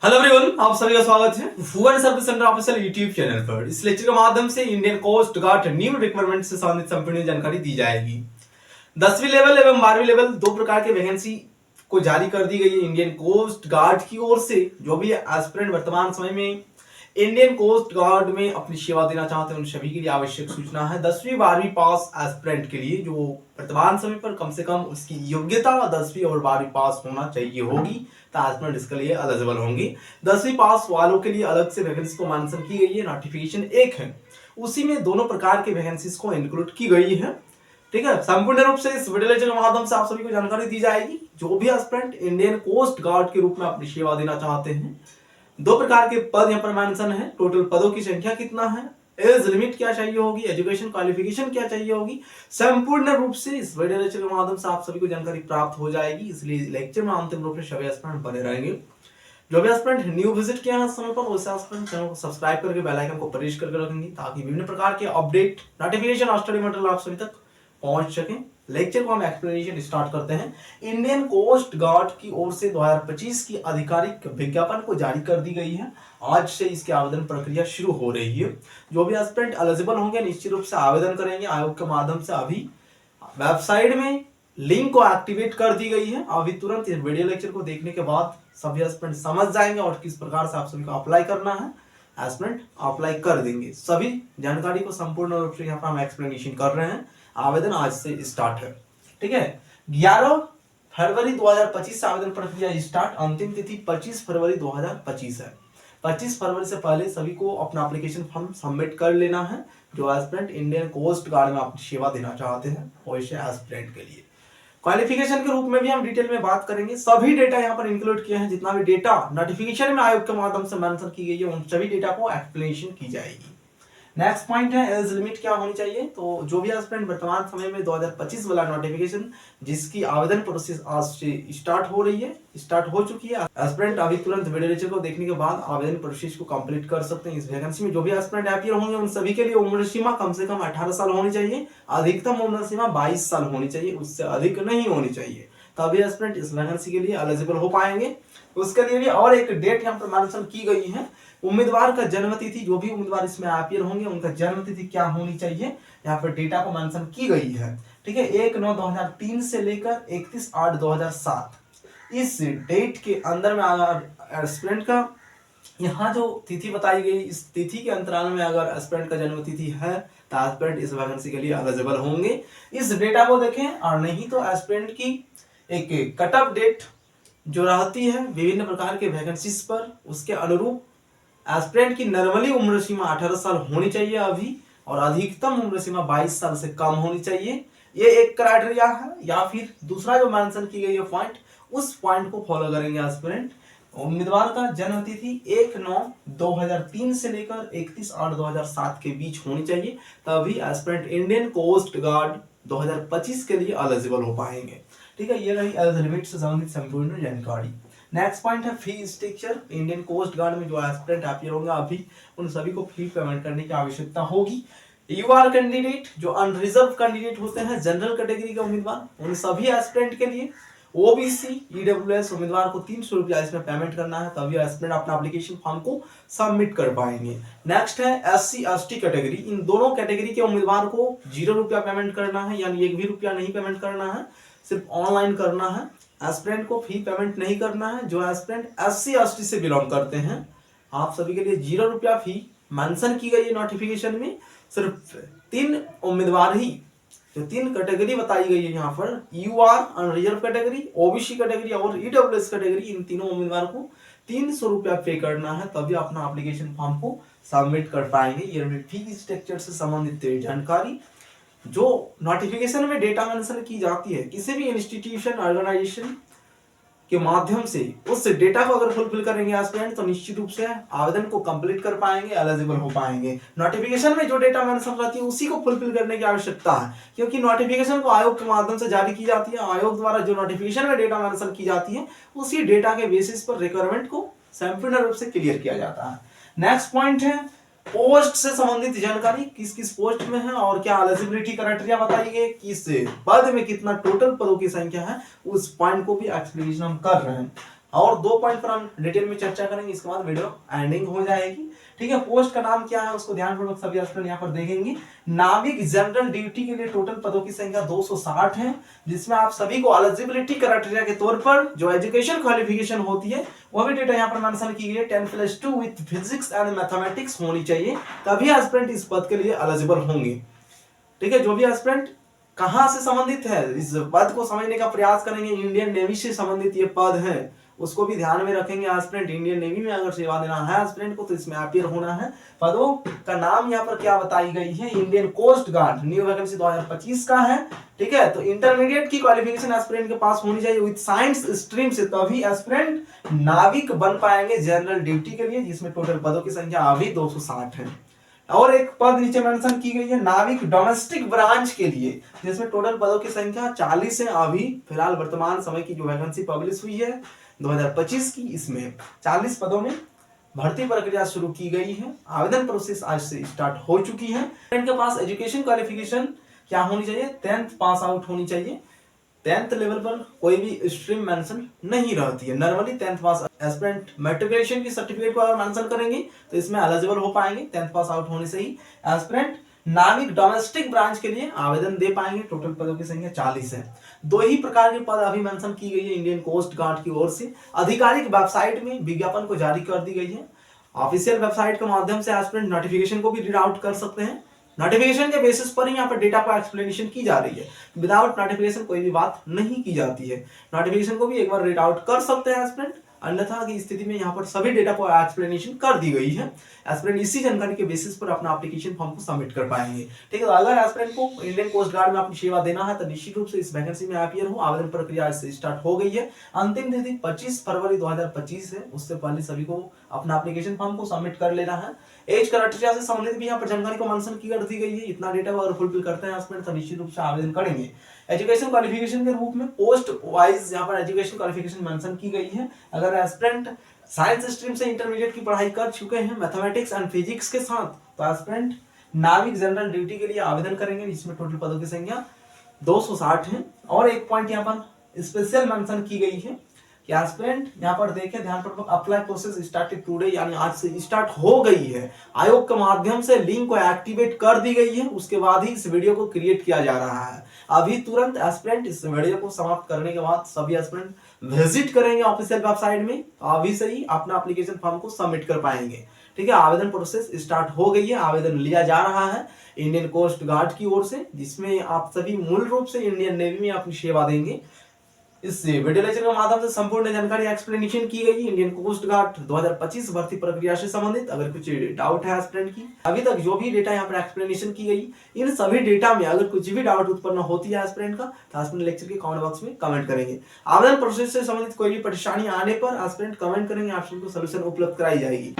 Hello everyone, आप सभी का स्वागत है food service centre official YouTube channel पर। इस लेक्चर के माध्यम से Indian Coast Guard new requirement से संबंधित संपूर्ण जानकारी दी जाएगी। 10वीं लेवल एवं 12वीं लेवल दो प्रकार के वैकेंसी को जारी कर दी गई है इंडियन कोस्ट गार्ड की ओर से। जो भी एस्पिरेंट वर्तमान समय में इंडियन कोस्ट गार्ड में अपनी सेवा देना चाहते हैं उन सभी के लिए आवश्यक सूचना है। 10वीं 12वीं पास एस्पिरेंट के लिए जो वर्तमान समय पर कम से कम उसकी योग्यता 10वीं और 12वीं पास होना चाहिए होगी, तो एस्पिरेंट इसके लिए एलिजिबल होंगे। 10वीं पास वालों के लिए अलग से वैकेंसी को मेंशन की गई है। नोटिफिकेशन एक है, उसी में दोनों प्रकार के वैकेंसीज को इंक्लूड की गई है। ठीक है, संपूर्ण रूप से इस वीडियो लेक्चर के माध्यम से आप सभी को जानकारी दी जाएगी। जो भी एस्पिरेंट इंडियन कोस्ट गार्ड के रूप में अपनी सेवा देना चाहते हैं, दो प्रकार के पद यहाँ पर मेंशन है। टोटल पदों की संख्या कितना है, एज लिमिट क्या चाहिए होगी, एजुकेशन क्वालिफिकेशन क्या चाहिए होगी, संपूर्ण रूप से इस वीडियो लेक्चर के माध्यम से आप सभी को जानकारी प्राप्त हो जाएगी। इसलिए लेक्चर में अंतिम रूप से सभी एस्पिरेंट बने रहेंगे। जो भी एस्पिरेंट न्यू विजिट किया है समय पर, वैसे एस्पिरेंट चैनल को सब्सक्राइब करके बेल आइकन को प्रेस करके रखेंगे ताकि विभिन्न प्रकार के अपडेट, नोटिफिकेशन और स्टडी मटेरियल आप सभी तक पहुंच सके। लेक्चर को हम एक्सप्लेनेशन स्टार्ट करते हैं। इंडियन कोस्ट गार्ड की ओर से 2025 की आधिकारिक विज्ञापन को जारी कर दी गई है। आज से इसकी आवेदन प्रक्रिया शुरू हो रही है। जो भी एस्पिरेंट एलिजिबल होंगे निश्चित रूप से आवेदन करेंगे आयोग के माध्यम से। अभी वेबसाइट में लिंक को एक्टिवेट कर दी गई है। अभी तुरंत इस वीडियो लेक्चर को देखने के बाद सभी एस्पिरेंट समझ जाएंगे और किस प्रकार से आप सभी को अप्लाई करना है। एस्पिरेंट अप्लाई कर देंगे। सभी जानकारी को संपूर्ण रूप से यहाँ पर हम एक्सप्लेनेशन कर रहे हैं। आवेदन आज से स्टार्ट है। ठीक है, 11 फरवरी 2025 से आवेदन प्रक्रिया स्टार्ट। अंतिम तिथि 25 फरवरी 2025 है। 25 फरवरी से पहले सभी को अपना एप्लीकेशन फॉर्म सबमिट कर लेना है। जो एस्पिरेंट इंडियन कोस्ट गार्ड में अपनी सेवा देना चाहते हैं वैसे एस्पिरेंट के लिए। क्वालिफिकेशन के रूप में भी हम डिटेल में बात करेंगे। सभी डेटा यहाँ पर इंक्लूड किए हैं। जितना भी डेटा नोटिफिकेशन में आयोग के माध्यम से मेंशन की गई है उन सभी डेटा को एक्सप्लेनेशन की जाएगी। नेक्स्ट पॉइंट है एज लिमिट क्या होनी चाहिए। तो जो भी एस्पिरेंट वर्तमान समय में 2025 वाला नोटिफिकेशन जिसकी आवेदन प्रोसेस आज से स्टार्ट हो चुकी है। एस्पिरेंट अभी तुरंत वीडियो लेक्चर को देखने के बाद आवेदन प्रोसेस को कंप्लीट कर सकते हैं। इस वैकेंसी में जो भी एस्पिरेंट अपीयर होंगे उन सभी के लिए उम्र सीमा कम से कम 18 साल होनी चाहिए। अधिकतम उम्र सीमा 22 साल होनी चाहिए, उससे अधिक नहीं होनी चाहिए। तभी एस्पिरेंट इस वैकेंसी के लिए एलिजिबल हो पाएंगे। उसके लिए भी और एक डेट यहाँ पर मेंशन की गई है। उम्मीदवार का जन्म तिथि, जो भी उम्मीदवार इसमें अपीयर होंगे उनका जन्म तिथि क्या होनी चाहिए, यहाँ पर डेटा को मेंशन की गई है। ठीक है, 1/9/2003 से लेकर 31/8/2007 इस डेट के अंदर में अगर एस्पिरेंट का यहाँ जो तिथि बताई गई, इस तिथि के अंतराल में अगर एस्पिरेंट का जन्म तिथि है तो एस्पिरेंट इस वैकेंसी के लिए एलिजिबल होंगे। इस डेटा को देखें। और नहीं तो एस्पिरेंट की एक कट ऑफ डेट जो रहती है विभिन्न प्रकार के वैकेंसीज पर, उसके अनुरूप एस्पिरेंट की नॉर्मली उम्र सीमा 18 साल होनी चाहिए अभी, और अधिकतम उम्र सीमा 22 साल से कम होनी चाहिए। ये एक क्राइटेरिया है। या फिर दूसरा जो मेंशन की गई है पॉइंट, उस पॉइंट को फॉलो करेंगे एस्पिरेंट। उम्मीदवार का जन्म तिथि 1/9/2003 से लेकर 31/8/2007 के बीच होनी चाहिए। तभी एस्पिरेंट इंडियन कोस्ट गार्ड 2025 के लिए एलिजिबल हो पाएंगे। ठीक है, ये रही एज लिमिट से संबंधित संपूर्ण जानकारी। नेक्स्ट पॉइंट है fee structure. Indian Coast Guard में जो एस्पिरेंट अपीयर होंगे अभी उन सभी को फी पेमेंट करने की आवश्यकता होगी। यूआर कैंडिडेट, जो अनरिजर्व कैंडिडेट होते हैं, जनरल कैटेगरी के उम्मीदवार, उन सभी एस्पिरेंट के लिए ओबीसी ईडब्ल्यूएस उम्मीदवार को 300 रुपया इसमें पेमेंट करना है। तभी एस्पिरेंट अपना एप्लीकेशन फॉर्म को सबमिट कर पाएंगे। नेक्स्ट है एससी एसटी कैटेगरी। इन दोनों कैटेगरी के उम्मीदवार को 0 रुपया पेमेंट करना है, यानी 1 भी रुपया नहीं पेमेंट करना है, सिर्फ ऑनलाइन करना है। एस्पिरेंट को फी पेमेंट नहीं करना है। जो एस्पिरेंट एससी एसटी से बिलोंग करते हैं, आप सभी के लिए 0 रुपया फी मेंशन की गई है नोटिफिकेशन में। सिर्फ 3 उम्मीदवार ही, जो 3 कैटेगरी बताई गई है यहाँ पर, UR unreserved category, OBC category और ईडब्ल्यूएस कैटेगरी, इन तीनों उम्मीदवार को 300 रुपया पे करना है। तभी अपना एप्लीकेशन फॉर्म को सबमिट कर पाएंगे। ये फी स्ट्रक्चर से संबंधित जानकारी जो नोटिफिकेशन में डेटा मेंशन की जाती है, किसी भी इंस्टीट्यूशन ऑर्गेनाइजेशन के माध्यम से उस डेटा को अगर फुलफिल करेंगे एस्पिरेंट, तो निश्चित रूप से आवेदन को कंप्लीट कर पाएंगे, एलिजिबल हो पाएंगे। नोटिफिकेशन में जो डेटा मेंशन रहती है उसी को फुलफिल करने की आवश्यकता है, क्योंकि नोटिफिकेशन को आयोग के माध्यम से जारी की जाती है। आयोग द्वारा जो नोटिफिकेशन में डेटा मेंशन की जाती है उसी डेटा के बेसिस पर रिक्वायरमेंट को संपूर्ण रूप से क्लियर किया जाता है। नेक्स्ट पॉइंट है पोस्ट से संबंधित जानकारी, किस किस पोस्ट में है और क्या एलिजिबिलिटी क्राइटेरिया बताई गई, किस पद में कितना टोटल पदों की संख्या है, उस पॉइंट को भी एक्सप्लेनेशन हम कर रहे हैं। और 2 पॉइंट पर हम डिटेल में चर्चा करेंगे, इसके बाद वीडियो एंडिंग हो जाएगी। ठीक है, पोस्ट का नाम क्या है उसको ध्यानपूर्वक सभी एस्पिरेंट यहाँ पर देखेंगे। नाविक जनरल ड्यूटी के लिए टोटल पदों की संख्या 260 है, जिसमें आप सभी को एलिजिबिलिटी क्राइटेरिया के तौर पर जो एजुकेशन क्वालिफिकेशन होती है वो भी डेटा यहाँ पर मेंशन की गई है। 10+2 विद फिजिक्स एंड मैथमेटिक्स होनी चाहिए, तभी एस्पिरेंट इस पद के लिए एलिजिबल होंगे। ठीक है, जो भी एस्पिरेंट कहां से संबंधित है इस पद को समझने का प्रयास करेंगे, इंडियन नेवी से संबंधित ये पद है उसको भी ध्यान में रखेंगे। एस्पिरेंट इंडियन नेवी में अगर सेवा देना है एस्पिरेंट को तो इसमें अपीयर होना है। पदों का नाम यहाँ पर क्या बताई गई है, Indian Coast Guard, new vacancy 2025 का है। ठीक है, तो इंटरमीडिएट की क्वालिफिकेशन एस्पिरेंट के पास होनी चाहिए विद साइंस स्ट्रीम से, तभी एस्पिरेंट नाविक बन पाएंगे जनरल ड्यूटी के लिए, जिसमें टोटल पदों की संख्या अभी 260 है। और एक पद नीचे मेंशन की गई है नाविक डोमेस्टिक ब्रांच के लिए, जिसमें टोटल पदों की संख्या 40 है। अभी फिलहाल वर्तमान समय की जो वैकेंसी पब्लिश हुई है 2025 की, इसमें 40 पदों में भर्ती प्रक्रिया शुरू की गई है। आवेदन प्रोसेस आज से स्टार्ट हो चुकी है। इनके पास एजुकेशन क्वालिफिकेशन क्या होनी चाहिए, 10th पास आउट होनी चाहिए। 10th लेवल पर कोई भी स्ट्रीम मेंशन नहीं रहती है, नॉर्मली 10th पास। एस्पिरेंट मैट्रिकुलेशन की सर्टिफिकेट को अगर मेंशन करेंगे तो इसमें एलिजिबल हो पाएंगे 10th पास आउट होने से ही। एस्पिरेंट नाविक डोमेस्टिक ब्रांच के लिए आवेदन दे पाएंगे। टोटल पदों की संख्या 40 है। 2 ही प्रकार के पद अभी मेंशन की गई है इंडियन कोस्ट गार्ड की ओर से। आधिकारिक वेबसाइट में विज्ञापन को जारी कर दी गई है। ऑफिशियल वेबसाइट के माध्यम से एस्पिरेंट नोटिफिकेशन को भी रीड आउट कर सकते हैं। नोटिफिकेशन के बेसिस पर ही यहाँ पर डेटा पर एक्सप्लेनेशन की जा रही है, विदाउट नोटिफिकेशन कोई भी बात नहीं की जाती है। नोटिफिकेशन को भी एक बार रीड आउट कर सकते हैं एस्पिरेंट, अन्यथा की स्थिति में यहाँ पर सभी डेटा पर एक्सप्लेनेशन कर दी गई है। एस्पिरेंट इसी जानकारी के बेसिस पर अपना एप्लीकेशन फॉर्म को सबमिट कर पाएंगे। ठीक है, तो अगर एस्पिरेंट को इंडियन कोस्ट गार्ड में अपनी सेवा देना है तो निश्चित रूप से इस वैकेंसी में अपीयर हो। आवेदन प्रक्रिया आज से स्टार्ट हो गई है। अंतिम तिथि 25 फरवरी 2025 है, उससे पहले सभी को अपना एप्लीकेशन फॉर्म को सबमिट कर लेना है। एज क्राइटेरिया से संबंधित भी यहाँ पर जानकारी को मेंशन की कर दी गई है। इतना डेटा अगर फुलफिल करते हैं एस्पिरेंट तो निश्चित रूप से आवेदन करेंगे। एजुकेशन क्वालिफिकेशन के रूप में पोस्ट वाइज यहाँ पर एजुकेशन क्वालिफिकेशन मेंशन की गई है। अगर एस्पिरेंट साइंस स्ट्रीम से इंटरमीडिएट की पढ़ाई कर चुके हैं मैथमेटिक्स एंड फिजिक्स के साथ, तो एस्पिरेंट नाविक जनरल ड्यूटी के लिए आवेदन करेंगे, जिसमें टोटल पदों की संख्या 260 है। और एक पॉइंट यहाँ पर स्पेशल मेंशन की गई है कि एस्पिरेंट यहाँ पर देखें ध्यानपूर्वक, अप्लाई प्रोसेस स्टार्टेड टुडे, यानी आज से स्टार्ट हो गई है। आयोग के माध्यम से लिंक को एक्टिवेट कर दी गई है, उसके बाद ही इस वीडियो को क्रिएट किया जा रहा है। अभी तुरंत एस्पिरेंट इस वीडियो को समाप्त करने के बाद सभी एस्पिरेंट विजिट करेंगे ऑफिशियल वेबसाइट में, अभी से ही अपना एप्लीकेशन फॉर्म को सबमिट कर पाएंगे। ठीक है, आवेदन प्रोसेस स्टार्ट हो गई है। आवेदन लिया जा रहा है इंडियन कोस्ट गार्ड की ओर से, जिसमें आप सभी मूल रूप से इंडियन नेवी में अपनी सेवा देंगे। इस वीडियो लेक्चर के माध्यम से संपूर्ण जानकारी एक्सप्लेनेशन की गई इंडियन कोस्ट गार्ड 2025 भर्ती प्रक्रिया से संबंधित। अगर कुछ डाउट है एस्पिरेंट की, अभी तक जो भी डेटा यहाँ पर एक्सप्लेनेशन की गई, इन सभी डेटा में अगर कुछ भी डाउट उत्पन्न होती है एस्पिरेंट का, तो एस्पिरेंट लेक्चर के कमेंट बॉक्स में कमेंट करेंगे। आवेदन प्रोसेस से संबंधित कोई भी परेशानी आने पर एस्पिरेंट कमेंट करेंगे, आपको सोल्यूशन उपलब्ध कराई जाएगी।